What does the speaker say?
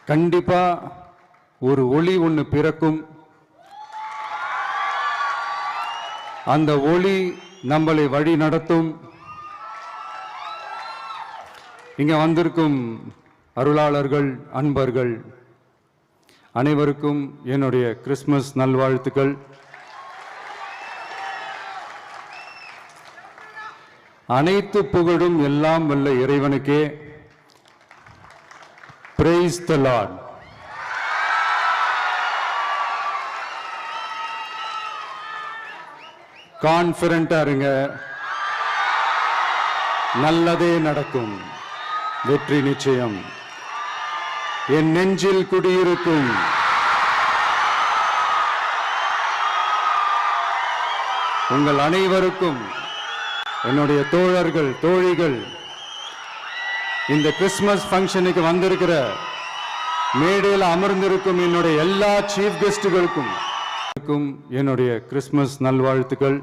கண்டிப்பா ஒரு ஒளி ஒன்று பிறக்கும். அந்த ஒளி நம்மளை வழி நடத்தும். இங்க வந்திருக்கும் அருளாளர்கள், அன்பர்கள் அனைவருக்கும் என்னுடைய கிறிஸ்துமஸ் நல்வாழ்த்துக்கள். அனைத்து புகழும் எல்லாம் வல்ல இறைவனுக்கே. Praise the Lord. கான்ஃபிடென்ட்டா இருங்க, நல்லதே நடக்கும், வெற்றி நிச்சயம். என் நெஞ்சில் குடியிருக்கும் உங்கள் அனைவருக்கும், என்னுடைய தோழர்கள், தோழிகள், இந்த கிறிஸ்துமஸ் ஃபங்க்ஷனுக்கு வந்திருக்கிற மேடையில் அமர்ந்திருக்கும் என்னுடைய எல்லா சீஃப் கெஸ்டுகளுக்கும் என்னுடைய கிறிஸ்துமஸ் நல்வாழ்த்துக்கள்.